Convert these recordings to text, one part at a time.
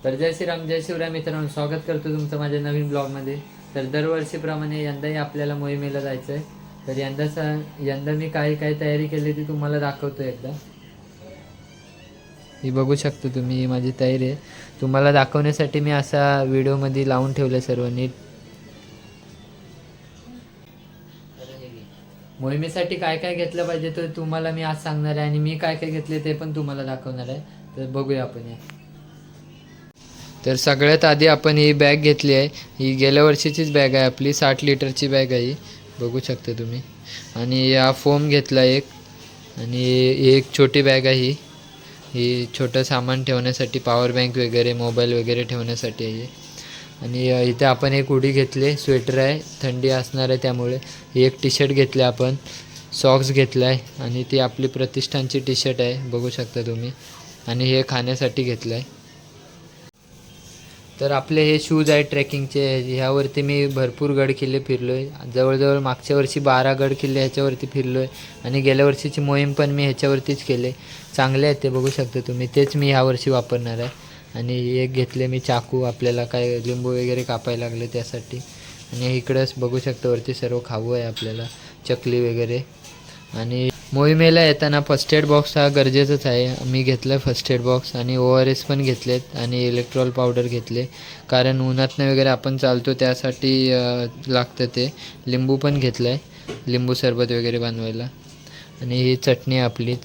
तर जय श्रीराम जय शिवराय मित्रांनो, स्वागत करतो तुमचं माझ्या नवीन ब्लॉगमध्ये. तर दरवर्षीप्रमाणे यंदाही आपल्याला मोहिमेला जायचं आहे. तर यंदा मी काय काय तयारी केली ती तुम्हाला दाखवतो एकदा. ही बघू शकतो तुम्ही, ही माझी तयारी आहे. तुम्हाला दाखवण्यासाठी मी असा व्हिडिओमध्ये लावून ठेवलं सर्व नीट. मोहिमेसाठी काय काय घेतलं पाहिजे तर तुम्हाला मी आज सांगणार आहे, आणि मी काय काय घेतले ते पण तुम्हाला दाखवणार आहे. तर बघूया आपण या. तर सगळ्यात आधी आपण ही बॅग घेतली आहे. ही गेल्या वर्षीचीच बॅग आहे आपली, 60 लिटरची बॅग आहे ही, बघू शकता तुम्ही. आणि हा फोम घेतला एक, आणि एक छोटी बॅग आहे ही छोटं सामान ठेवण्यासाठी, पॉवर बँक वगैरे मोबाईल वगैरे ठेवण्यासाठी आहे. आणि इथे आपण एक हुडी घेतली, स्वेटर आहे, थंडी असणार आहे त्यामुळे. एक टी शर्ट घेतले आपण, सॉक्स घेतला आहे, आणि ती आपली प्रतिष्ठानची टी शर्ट आहे, बघू शकता तुम्ही. आणि हे खाण्यासाठी घेतलं आहे. तर आपले हे शूज आहेत ट्रेकिंगचे. ह्यावरती मी भरपूर गड किल्ले फिरलो आहे. जवळजवळ मागच्या वर्षी 12 गड किल्ले ह्याच्यावरती फिरलो आहे, आणि गेल्या वर्षीची मोहीम पण मी ह्याच्यावरतीच केले. चांगले आहेत ते, बघू शकता तुम्ही. तेच मी ह्यावर्षी वापरणार आहे. आणि एक घेतले मी चाकू, आपल्याला काय लिंबू वगैरे कापायला लागले त्यासाठी. आणि इकडंच बघू शकता वरती सर्व खाऊ आहे आपल्याला, चकली वगैरे. आणि मोहिमेला येताना फर्स्ट एड बॉक्स हा गरजेचंच आहे. मी घेतलं आहे फर्स्ट एड बॉक्स, आणि ORS पण घेतलेत, आणि इलेक्ट्रॉल पावडर घेतले, कारण उन्हातनं वगैरे आपण चालतो त्यासाठी लागतं ते. लिंबू पण घेतलं आहे, लिंबू सरबत वगैरे बनवायला. आणि ही चटणी आपली.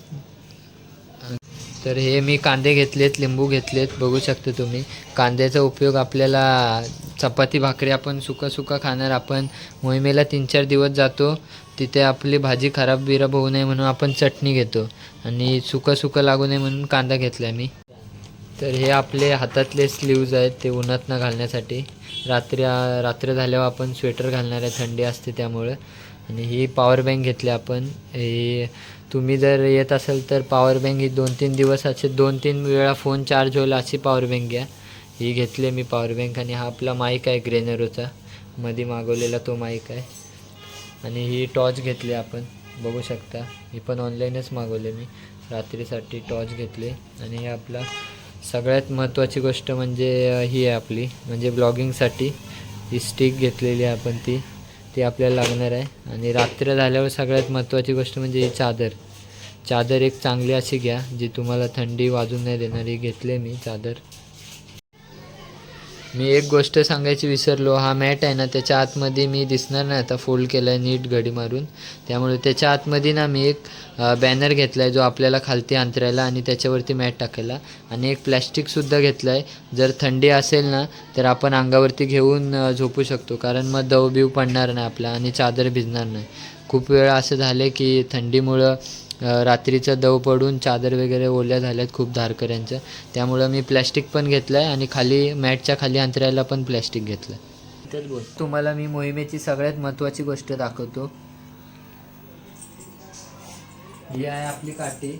तर हे मी कांदे घेतलेत, लिंबू घेतलेत, बघू शकता तुम्ही. कांद्याचा उपयोग आपल्याला चपाती भाकरी, आपण सुका खाणार. आपण मोहिमेला 3-4 दिवस जातो, तिथे आपली भाजी खराब बिराब होऊ नये म्हणून आपण चटणी घेतो, आणि सुका लागू नये म्हणून कांदा घेतला आहे मी. तर हे आपले हातातले स्लीव्ज आहेत, ते उन्हातनं घालण्यासाठी. रात्र झाल्यावर आपण स्वेटर घालणार आहे, थंडी असते त्यामुळं. आणि ही पॉवर बँक घेतली आपण. ही तुम्ही जर येत असेल तर पॉवर बँक ही 2-3 दिवस असे 2-3 वेळा फोन चार्ज होईल अशी पॉवर बँक घ्या. ही घेतली मी पॉवर बँक. आणि हा आपला माईक आहे ग्रेनरोचा, मध्ये मागवलेला तो माईक आहे. आणि ही टॉर्च घेतली आपण, बघू शकता. ही पण ऑनलाईनच मागवले मी, रात्रीसाठी टॉर्च घेतली. आणि हे आपला सगळ्यात महत्त्वाची गोष्ट म्हणजे ही आहे आपली, म्हणजे ब्लॉगिंगसाठी ही स्टिक घेतलेली आहे आपण, ती आपल्याला लागणार आहे. आणि रात्र झाल्यावर सगळ्यात महत्त्वाची गोष्ट म्हणजे ही चादर एक चांगली अशी घ्या, जी तुम्हाला थंडी वाजून नाही देणार. ही घेतली मी चादर. मी एक गोष्ट सांगायची विसरलो, हा मॅट आहे ना, त्याच्या आतमध्ये मी दिसणार नाही आता, फोल्ड केला आहे नीट घडी मारून. त्यामुळे त्याच्या आतमध्ये ना मी एक बॅनर घेतला आहे, जो आपल्याला खालती अंतरायला आणि त्याच्यावरती मॅट टाकायला. आणि एक प्लॅस्टिकसुद्धा घेतलं आहे, जर थंडी असेल ना तर आपण अंगावरती घेऊन झोपू शकतो, कारण मग दव बिव पडणार नाही आपला, आणि चादर भिजणार नाही. खूप वेळा असं झालं की थंडीमुळं रात्रीचं दव पडून चादर वगैरे ओल्या झाल्यात खूप धारकऱ्यांच्या. त्यामुळं मी प्लॅस्टिक पण घेतलं आहे, आणि खाली मॅटच्या खाली अंतरायला पण प्लॅस्टिक घेतलं. तेच बोल, तुम्हाला मी मोहिमेची सगळ्यात महत्त्वाची गोष्ट दाखवतो. ही आहे आपली काठी,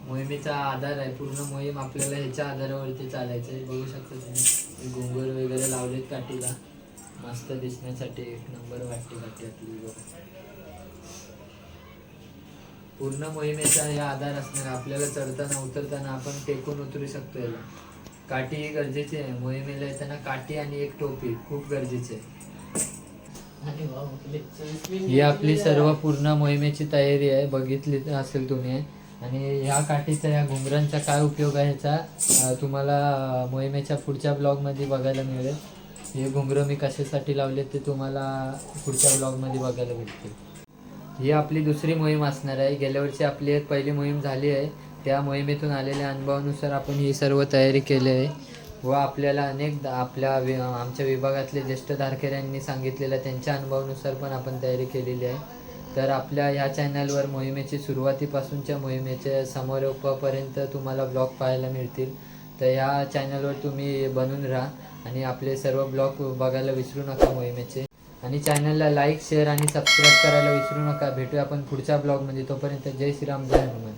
मोहिमेचा आधार आहे. पूर्ण मोहीम आपल्याला ह्याच्या आधारावरती चालायचं आहे, बघू शकता तुम्ही. घुंगूर वगैरे लावलेत काठीला, मस्त दिसण्यासाठी. एक नंबर वाटते काठी आपली. पूर्ण मोहिमेचा हे आधार असणार. आपल्याला चढताना उतरताना आपण टेकून उतरू शकतो. याला काठी ही गरजेची आहे. मोहिमेला येताना काठी आणि एक टोपी खूप गरजेची आहे. ही आपली सर्व पूर्ण मोहिमेची तयारी आहे, बघितली असेल तुम्ही. आणि ह्या काठीचा, या घुंगरांचा काय उपयोग आहे ह्याचा तुम्हाला मोहिमेच्या पुढच्या ब्लॉगमध्ये बघायला मिळेल. हे घुंगरं मी कशासाठी लावले ते तुम्हाला पुढच्या ब्लॉगमध्ये बघायला भेटतील. ही आपली दुसरी मोहीम असणार आहे. गेल्या वर्षी आपली एक पहिली मोहीम झाली आहे, त्या मोहिमेतून आलेल्या अनुभवानुसार आपण ही सर्व तयारी केली आहे. व आपल्याला आमच्या विभागातले ज्येष्ठ धारकऱ्यांनी सांगितलेल्या त्यांच्या अनुभवानुसार पण आपण तयारी केलेली आहे. तर आपल्या ह्या चॅनलवर मोहिमेची सुरुवातीपासूनच्या मोहिमेच्या समारोपापर्यंत तुम्हाला ब्लॉग पाहायला मिळतील. तर ह्या चॅनलवर तुम्ही बनून राहा, आणि आपले सर्व ब्लॉग बघायला विसरू नका मोहिमेचे. आणि चॅनलला लाईक, शेअर आणि सबस्क्राईब करायला विसरू नका. भेटूया आपण पुढच्या ब्लॉगमध्ये. तोपर्यंत जय श्रीराम, जय हनुमान.